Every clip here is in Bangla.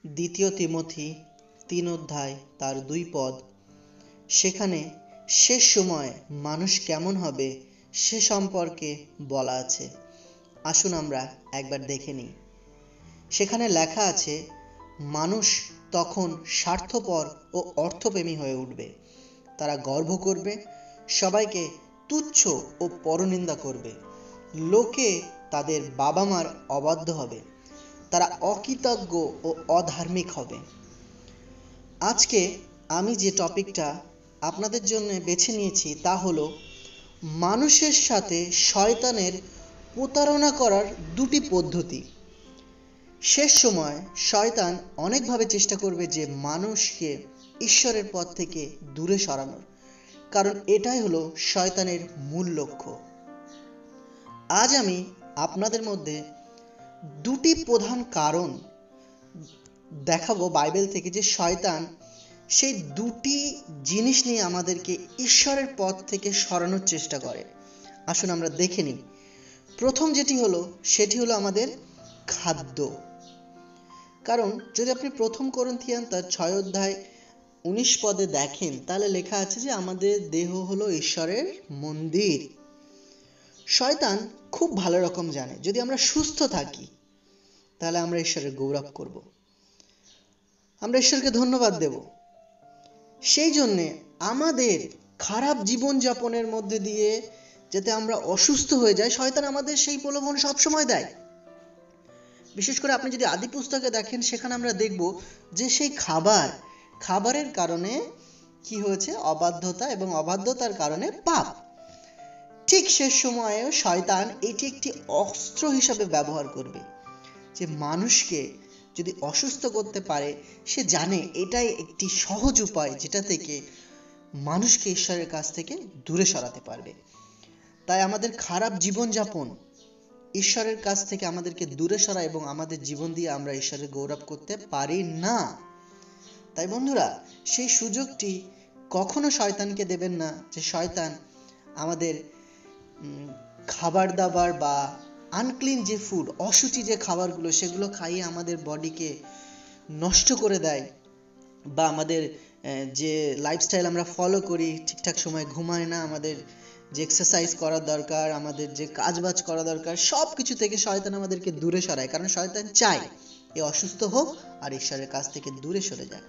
দ্বিতীয় তিমোথী 3 অধ্যায় তার 2 পদ, সেখানে শেষ সময় মানুষ কেমন হবে সে সম্পর্কে বলা আছে। আসুন আমরা একবার দেখে নিই। সেখানে লেখা আছে, মানুষ তখন স্বার্থপর ও অর্থপ্রেমী হয়ে উঠবে। তারা গর্ব করবে, সবাইকে তুচ্ছ ও পরনিন্দা করবে। লোকে তাদের বাবা মার অবাধ্য হবে। তারা অকৃতজ্ঞ ও অধার্মিক হবে। আজকে আমি যে টপিকটা আপনাদের জন্য বেছে নিয়েছি তা হলো মানুষের সাথে শয়তানের প্রতারণা করার দুটি পদ্ধতি। শেষ সময় শয়তান অনেকভাবে চেষ্টা করবে যে মানুষকে ঈশ্বরের পথ থেকে দূরে সরানোর, কারণ এটাই হলো শয়তানের মূল লক্ষ্য। আজ আমি আপনাদের মধ্যে দুটি প্রধান কারণ দেখাবো বাইবেল থেকে, যে শয়তান সেই দুটি জিনিস নিয়ে আমাদেরকে ঈশ্বরের পথ থেকে সরানোর চেষ্টা করে। আসুন আমরা দেখে নিই। প্রথম যেটি হলো সেটি হলো আমাদের খাদ্য। কারণ যদি আপনি প্রথম করিন্থিয়ান তার 6 অধ্যায় 19 পদে দেখেন, তাহলে লেখা আছে যে আমাদের দেহ হলো ঈশ্বরের মন্দির। শয়তান খুব ভালো রকম জানে যদি আমরা সুস্থ থাকি তাহলে আমরা ঈশ্বরের গৌরব করব, আমরা ঈশ্বরকে ধন্যবাদ দেব। সেই জন্যে আমাদের খারাপ জীবনযাপনের মধ্যে দিয়ে যাতে আমরা অসুস্থ হয়ে যাই, শয়তান আমাদের সেই প্রলোভন সবসময় দেয়। বিশেষ করে আপনি যদি আদি পুস্তকে দেখেন, সেখানে আমরা দেখব যে সেই খাবারের কারণে কি হয়েছে, অবাধ্যতা, এবং অবাধ্যতার কারণে পাপ। ঠিক শেষ সময়েও শয়তান এটি একটি অস্ত্র হিসাবে ব্যবহার করবে, যে মানুষকে যদি অসুস্থ করতে পারে। সে জানে এটাই একটি সহজ উপায় যেটা থেকে মানুষকে ঈশ্বরের কাছ থেকে দূরে সরাতে পারবে। তাই আমাদের খারাপ জীবনযাপন ঈশ্বরের কাছ থেকে আমাদেরকে দূরে সরায় এবং আমাদের জীবন দিয়ে আমরা ঈশ্বরের গৌরব করতে পারি না। তাই বন্ধুরা, সেই সুযোগটি কখনো শয়তানকে দেবেন না, যে শয়তান আমাদের খাবার দাবার বা আনক্লিন যে ফুড, অশুচি যে খাবারগুলো, সেগুলো খাইয়ে আমাদের বডিকে নষ্ট করে দেয়, বা আমাদের যে লাইফস্টাইল আমরা ফলো করি, ঠিকঠাক সময় ঘুমায় না, আমাদের যে এক্সারসাইজ করা দরকার, আমাদের যে কাজবাজ করা দরকার, সব কিছু থেকে শয়তান আমাদেরকে দূরে সরায়। কারণ শয়তান চায় এ অসুস্থ হোক আর ঈশ্বরের কাছ থেকে দূরে সরে যায়।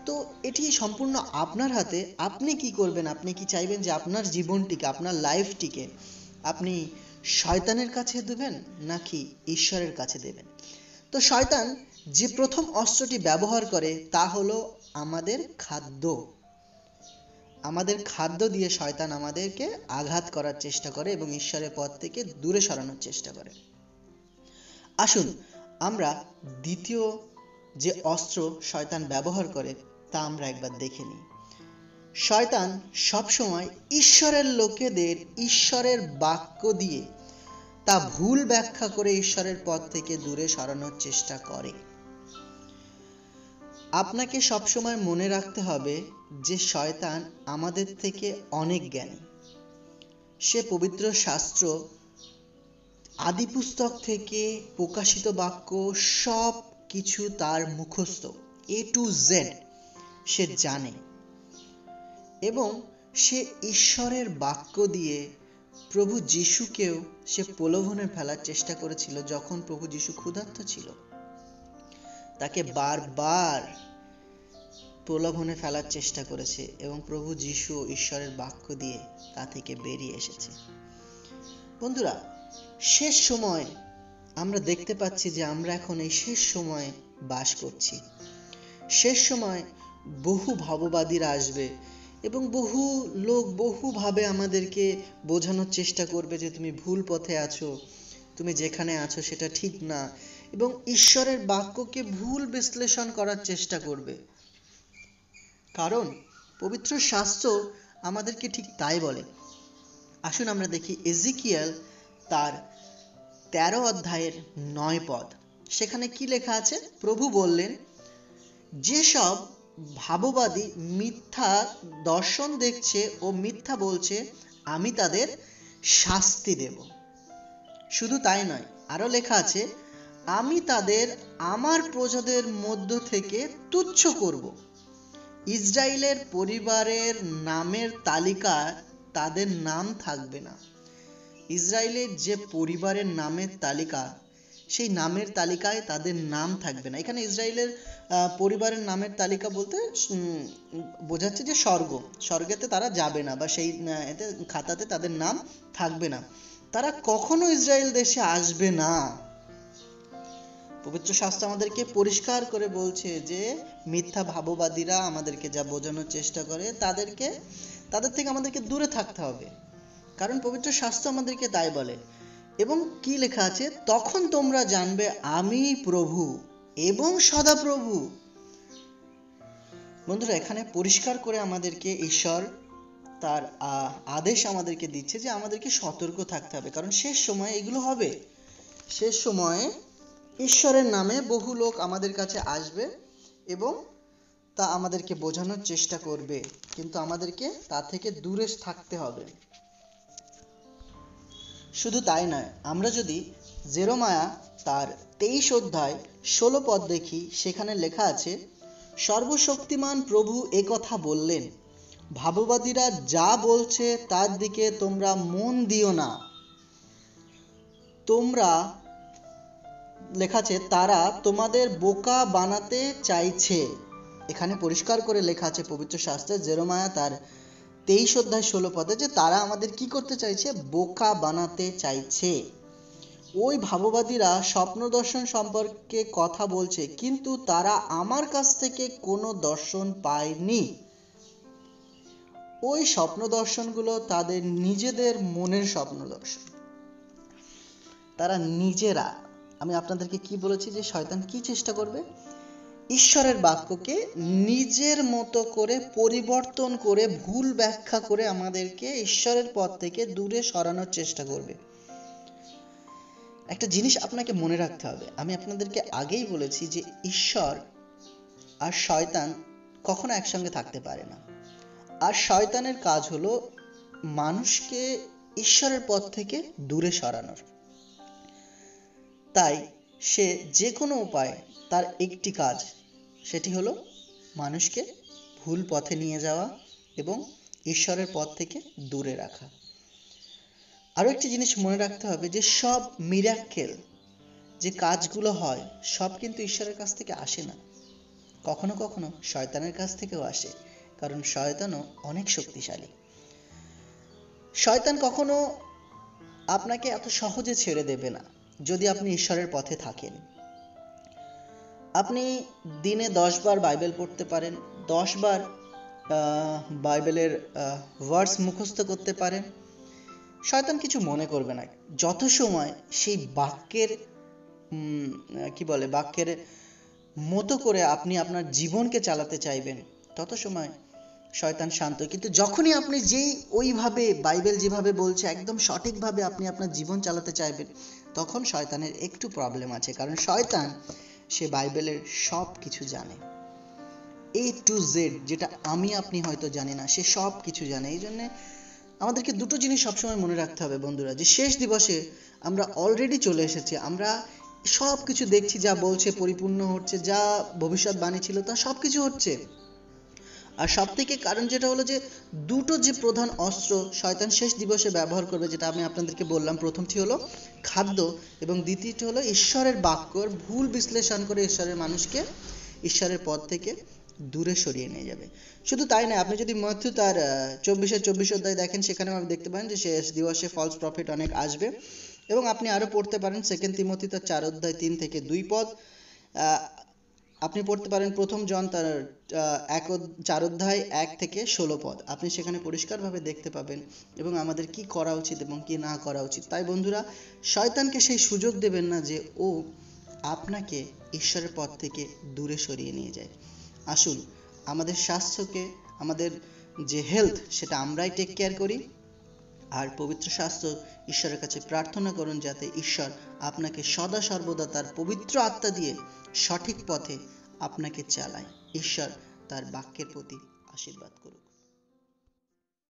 তো এটি সম্পূর্ণ আপনার হাতে। আপনি কি করবেন? আপনি কি চাইবেন যে আপনার জীবনটিকে, আপনার লাইফটিকে আপনি শয়তানের কাছে দেবেন নাকি ঈশ্বরের কাছে দেবেন? তো শয়তান যে প্রথম অস্ত্রটি ব্যবহার করে তা হলো আমাদের খাদ্য। আমাদের খাদ্য দিয়ে শয়তান আমাদেরকে আঘাত করার চেষ্টা করে এবং ঈশ্বরের পথ থেকে দূরে সরানোর চেষ্টা করে। আসুন আমরা দ্বিতীয় যে অস্ত্র শয়তান ব্যবহার করে তা আমরা একবার দেখে নিই। শয়তান সবসময় ঈশ্বরের লোকেদের ঈশ্বরের বাক্য দিয়ে তা ভুল ব্যাখ্যা করে ঈশ্বরের পথ থেকে দূরে সরানোর চেষ্টা করে। আপনাকে সবসময় মনে রাখতে হবে যে শয়তান আমাদের থেকে অনেক জ্ঞানী। সে পবিত্র শাস্ত্র, আদি পুস্তক থেকে প্রকাশিত বাক্য, সব কিছু তার মুখস্থ, A to Z সে জানে। এবং সে ঈশ্বরের বাক্য দিয়ে প্রভু যিশুকেও সে প্রলোভনে ফেলার চেষ্টা করেছিল। যখন প্রভু যিশু ক্ষুধার্ত ছিল, তাকে বারবার প্রলোভনে ফেলার চেষ্টা করেছে এবং প্রভু যিশু ঈশ্বরের বাক্য দিয়ে তা থেকে বেরিয়ে এসেছে। বন্ধুরা, শেষ সময় আমরা দেখতে পাচ্ছি যে আমরা এখন এই শেষ সময়ে বাস করছি। শেষ সময় বহু ভাববাদীরা আসবে এবং বহু লোক বহুভাবে আমাদেরকে বোঝানোর চেষ্টা করবে যে তুমি ভুল পথে আছো, তুমি যেখানে আছো সেটা ঠিক না, এবং ঈশ্বরের বাক্যকে ভুল বিশ্লেষণ করার চেষ্টা করবে। কারণ পবিত্র শাস্ত্র আমাদেরকে ঠিক তাই বলে। আসুন আমরা দেখি এজিকিয়েল তার 13 অধ্যায়ের 9 পদ। সেখানে কি লেখা আছে? প্রভু বললেন, যেসব ভাববাদী মিথ্যা দর্শন দেখছে ও মিথ্যা বলছে, আমি তাদের শাস্তি দেব। শুধু তাই নয়, আরো লেখা আছে, আমি তাদের আমার প্রজাদের মধ্য থেকে তুচ্ছ করব। ইসরায়েলের পরিবারের নামের তালিকায় তাদের নাম থাকবে না। ইসরায়েলের যে পরিবারের নামের তালিকা, সেই নামের তালিকায় তাদের নাম থাকবে না। এখানে ইসরায়েলের পরিবারের নামের তালিকা বলতে বোঝাচ্ছে যে স্বর্গেতে তারা যাবে না, বা সেই এতে খাতাতে তাদের নাম থাকবে না। তারা কখনো ইসরায়েল দেশে আসবে না। পবিত্র শাস্ত্র আমাদেরকে পরিষ্কার করে বলছে যে মিথ্যা ভাববাদীরা আমাদেরকে যা বোঝানোর চেষ্টা করে তাদের থেকে আমাদেরকে দূরে থাকতে হবে। কারণ পবিত্র শাস্ত্র আমাদেরকে তাই বলে। এবং কি লেখা আছে, তখন তোমরা জানবে আমি প্রভু এবং সদাপ্রভু। বন্ধুরা, এখানে পরিষ্কার করে আমাদেরকে ঈশ্বর তার আদেশ আমাদেরকে দিচ্ছে যে আমাদেরকে সতর্ক থাকতে হবে, কারণ শেষ সময়ে এগুলো হবে। শেষ সময়ে ঈশ্বরের নামে বহু লোক আমাদের কাছে আসবে এবং তা আমাদেরকে বোঝানোর চেষ্টা করবে, কিন্তু আমাদেরকে তা থেকে দূরে থাকতে হবে। শুধু তাই নয়, আমরা যদি জেরেমিয়া তার 23 অধ্যায় 16 পদ দেখি, সেখানে লেখা আছে, সর্বশক্তিমান প্রভু একথা বললেন, ভাববাদীরা যা বলছে তার দিকে তোমরা মন দিও না। লেখা আছে, তারা তোমাদের বোকা বানাতে চাইছে। এখানে পরিষ্কার করে লেখা আছে পবিত্র শাস্ত্রে, জেরেমিয়া তার 23 অধ্যায় 16 পদে, যে তারা আমাদের কি করতে চাইছে? বোকা বানাতে চাইছে। ওই ভাববাদীরা স্বপ্ন দর্শন সম্পর্কে কথা বলছে, কিন্তু তারা আমার কাছ থেকে কোনো দর্শন পায়নি। ওই স্বপ্ন দর্শনগুলো তাদের নিজেদের মনের স্বপ্ন দর্শন। তারা নিজেরা, আমি আপনাদেরকে কি বলেছি যে শয়তান কি চেষ্টা করবে? ঈশ্বরের বাক্যকে নিজের মতো করে পরিবর্তন করে, ভুল ব্যাখ্যা করে আমাদেরকে ঈশ্বরের পথ থেকে দূরে সরানোর চেষ্টা করবে। একটা জিনিস আপনাকে মনে রাখতে হবে, আমি আপনাদেরকে আগেই বলেছি যে ঈশ্বর আর শয়তান কখনো একসঙ্গে থাকতে পারে না। আর শয়তানের কাজ হলো মানুষকে ঈশ্বরের পথ থেকে দূরে সরানোর। তাই সে যে কোনো উপায়ে, তার একটি কাজ, সেটি হলো মানুষকে ভুল পথে নিয়ে যাওয়া এবং ঈশ্বরের পথ থেকে দূরে রাখা। আরো একটি জিনিস মনে রাখতে হবে যে সব মিরাক্কেল যে কাজগুলো হয়, সব কিন্তু ঈশ্বরের কাছ থেকে আসে না। কখনো কখনো শয়তানের কাছ থেকেও আসে, কারণ শয়তানও অনেক শক্তিশালী। শয়তান কখনো আপনাকে এত সহজে ছেড়ে দেবে না যদি আপনি ঈশ্বরের পথে থাকেন। আপনি দিনে 10 বার বাইবেল পড়তে পারেন, 10 বার বাইবেলের ভার্স মুখস্থ করতে পারেন, শয়তান কিছু মনে করবে না। যত সময় সেই বাক্যের বাক্যের মতো করে আপনি আপনার জীবনকে চালাতে চাইবেন, তত সময় শয়তান শান্ত। কিন্তু যখনই আপনি ওইভাবে বাইবেল যেভাবে বলছে একদম সঠিকভাবে আপনি আপনার জীবন চালাতে চাইবেন, তখন শয়তানের একটু প্রবলেম আছে। কারণ শয়তান সে বাইবেলের সব কিছু জানে, A to Z, যেটা আমি আপনি হয়তো জানি না, সে সব কিছু জানে। এই জন্য আমাদেরকে দুটো জিনিস সবসময় মনে রাখতে হবে বন্ধুরা, যে শেষ দিবসে আমরা অলরেডি চলে এসেছি। আমরা সব কিছু দেখছি, যা বলছে পরিপূর্ণ হচ্ছে, যা ভবিষ্যৎবাণী ছিল তা সব কিছু হচ্ছে। আর সব থেকে কারণ যেটা হলো যে দুটো যে প্রধান অস্ত্র শয়তান শেষ দিবসে ব্যবহার করবে, যেটা আমি আপনাদেরকে বললাম, প্রথমটি হলো খাদ্য এবং দ্বিতীয়টি হলো ঈশ্বরের বাক্যর ভুল বিশ্লেষণ করে মানুষকে ঈশ্বরের পথ থেকে দূরে সরিয়ে নিয়ে যাবে। শুধু তাই না, আপনি যদি মথিউ তার 24 অধ্যায় দেখেন, সেখানে আপনি দেখতে পারেন যে শেষ দিবসে ফলস প্রফেট অনেক আসবে। এবং আপনি আরো পড়তে পারেন 2 তিমোথী তার 4 অধ্যায় 3 থেকে 2 পদ। আপনি পড়তে পারেন প্রথম জন তার 4 অধ্যায় 1 থেকে 16 পদ। আপনি সেখানে পরিষ্কারভাবে দেখতে পাবেন এবং আমাদের কি করা উচিত এবং কি না করা উচিত। তাই বন্ধুরা, শয়তানকে সেই সুযোগ দেবেন না যে ও আপনাকে ঈশ্বরের পথ থেকে দূরে সরিয়ে নিয়ে যায়। আসুন আমাদের স্বাস্থ্যকে, আমাদের যে হেলথ, সেটা আমরাই টেক কেয়ার করি। আর পবিত্র শাস্ত্র ঈশ্বরের কাছে প্রার্থনা করুন যাতে ঈশ্বর আপনাকে সদা সর্বদা তার পবিত্র আত্মা দিয়ে সঠিক পথে আপনাকে চালায়। ঈশ্বর তার বাক্যের প্রতি আশীর্বাদ করুক।